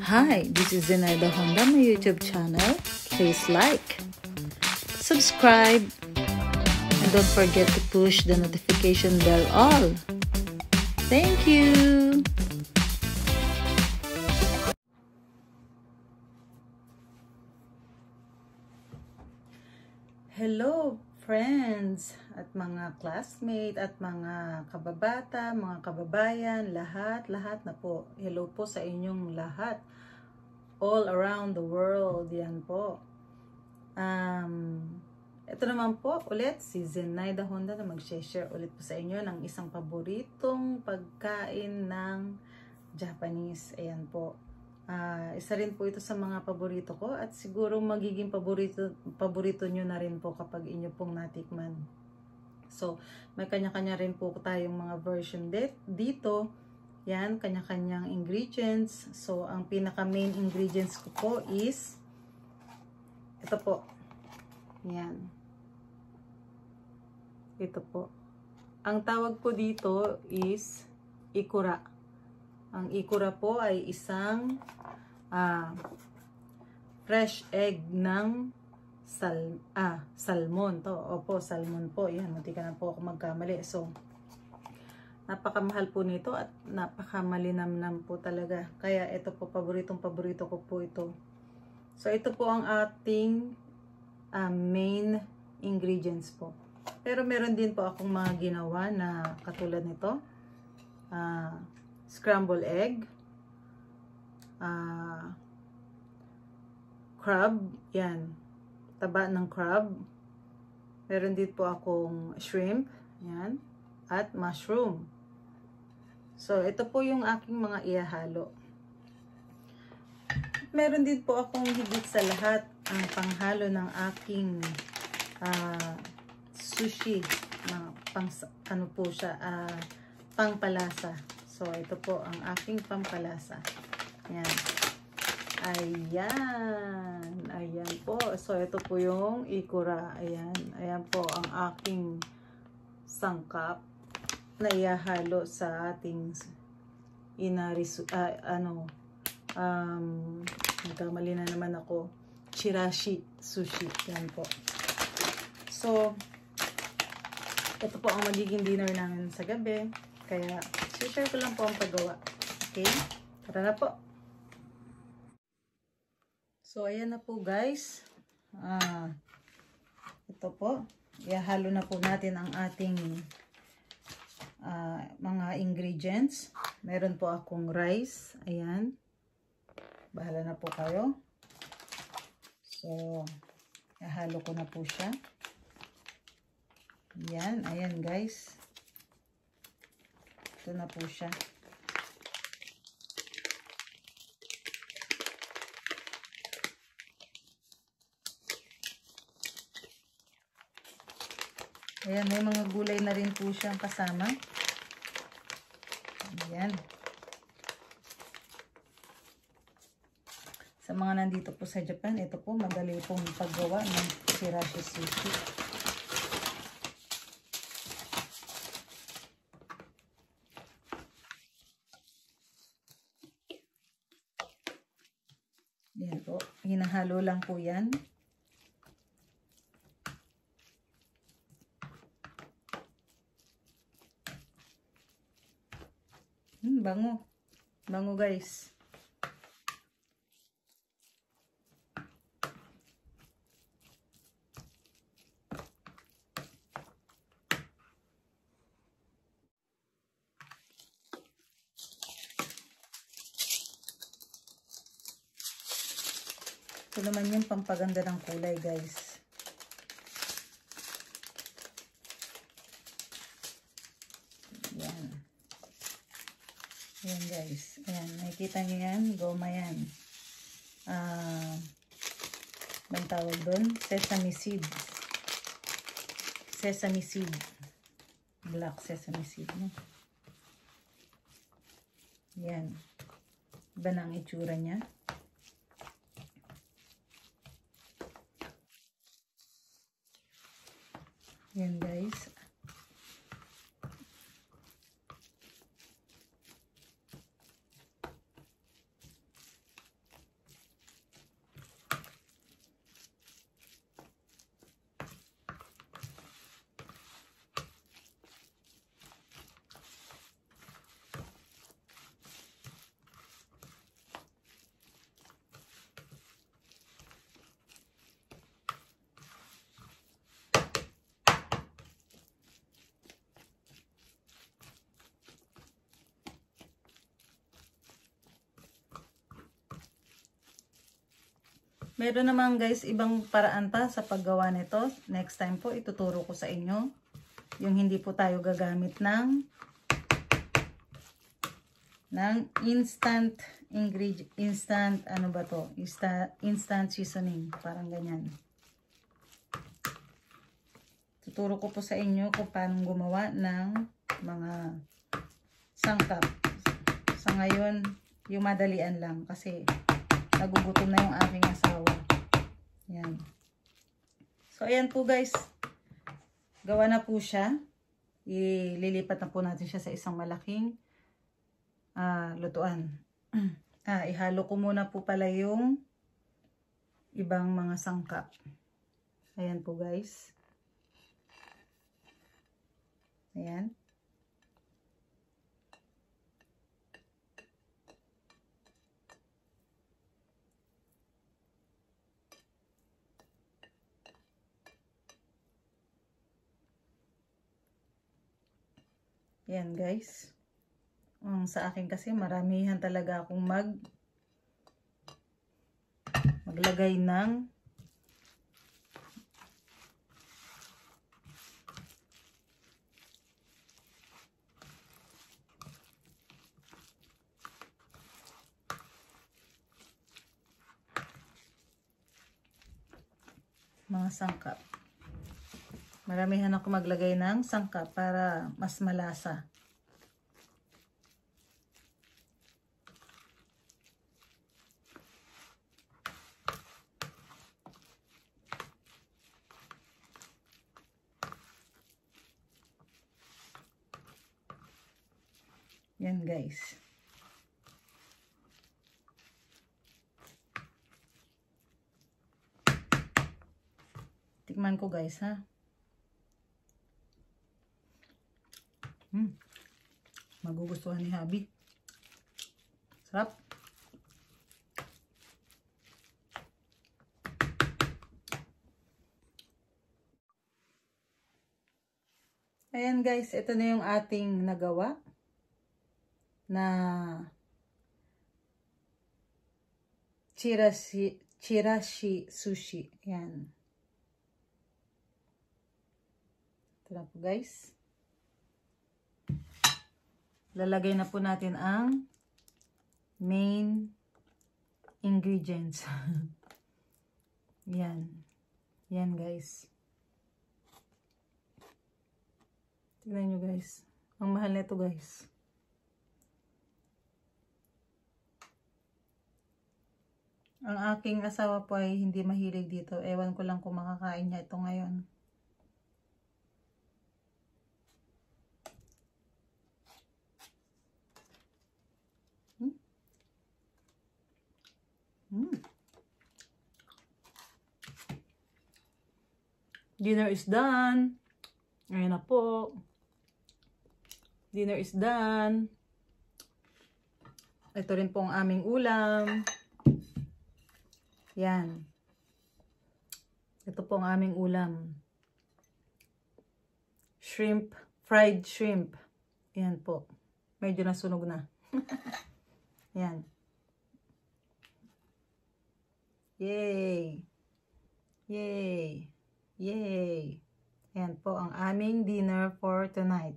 Hi, this is Zenaida Honda, my YouTube channel. Please like, subscribe, and don't forget to push the notification bell all. Thank you! Hello friends at mga classmate at mga kababata, mga kababayan, lahat na po. Hello po sa inyong lahat. All around the world, yan po. Ito naman po ulit si Zenaida Honda na mag-share ulit po sa inyo ng isang paboritong pagkain ng Japanese. Ayan po. Isa rin po ito sa mga paborito ko at siguro magiging paborito nyo na rin po kapag inyo pong natikman. So, may kanya-kanya rin po tayong mga version dito. Yan, kanya-kanyang ingredients. So, ang pinaka-main ingredients ko po is ito po. Yan. Ito po. Ang tawag po dito is ikura. Ang ikura po ay isang fresh egg ng salmon to. Opo, salmon po. Yan, hindi ka na po ako magkamali. So, napakamahal po nito at napakamalinamnam po talaga. Kaya ito po, paborito ko po ito. So, ito po ang ating main ingredients po. Pero meron din po akong mga ginawa na katulad nito. Scrambled egg, crab, yan, taba ng crab. Meron din po akong shrimp, yan, at mushroom. So, ito po yung aking mga ihahalo. Meron din po akong higit sa lahat ang panghalo ng aking sushi, ano po siya, pangpalasa. So, ito po ang aking pampalasa. Ayan. Ayan po. So, ito po yung ikura. Ayan. Ayan po ang aking sangkap na ihahalo sa ating nagkamali na naman ako. Chirashi Sushi. Ayan po. So, ito po ang magiging dinner namin sa gabi. Kaya, share ko lang po ang paggawa. Okay? Tara na po. So, ayan na po guys. Ito po. Ihahalo na po natin ang ating mga ingredients. Meron po akong rice. Ayan. Bahala na po kayo. So, ihahalo ko na po siya. Ayan. Ayan guys. Ito na po siya. Ayan, may mga gulay na rin po siyang kasama. Ayan. Sa mga nandito po sa Japan, ito po, madali pong paggawa ng chirashi sushi. Yan po. Hinahalo lang po yan. Bango. Bango guys. Ito naman yung pampaganda ng kulay guys. Yan. Ayan guys. Ayan. Nakikita nyo yan. Goma yan. Bang tawag doon? Sesame seed. Sesame seed. Black sesame seed. No? Yan. Iba na ang itsura niya. Yan guys. Meron naman guys ibang paraan pa sa paggawa nito. Next time po ituturo ko sa inyo. Yung hindi po tayo gagamit ng instant ingredient, instant ano ba to? Instant seasoning, parang ganyan. Tuturo ko po sa inyo kung paano gumawa ng mga sangkap. Sa ngayon, yung madalian lang kasi nagugutom na yung aking asawa. Yan. So, ayan po guys. Gawa na po siya. Ililipat na po natin siya sa isang malaking lutuan. Ihalo ko muna po pala yung ibang mga sangkap. Ayan po guys. Ayan. Ayan guys. Sa akin kasi maramihan talaga akong maglagay ng mga sangkap. Maramihan ako maglagay ng sangkap para mas malasa. Yan guys. Tikman ko guys ha. Magugustuhan ni Habi. Sarap. Ayan guys, ito na yung ating nagawa na chirashi sushi. Ayan. Ito na po guys. Lalagay na po natin ang main ingredients. Yan. Yan guys. Tignan nyo guys. Ang mahal nito guys. Ang aking asawa po ay hindi mahilig dito. Ewan ko lang kung makakain niya ito ngayon. Dinner is done. Ayan na po. Dinner is done. Ito rin po ang aming ulam. Yan. Ito po ang aming ulam. Shrimp, fried shrimp. Yan po. Medyo nasunog na. Yan. Yay! Yay! Yay! Yan po ang aming dinner for tonight.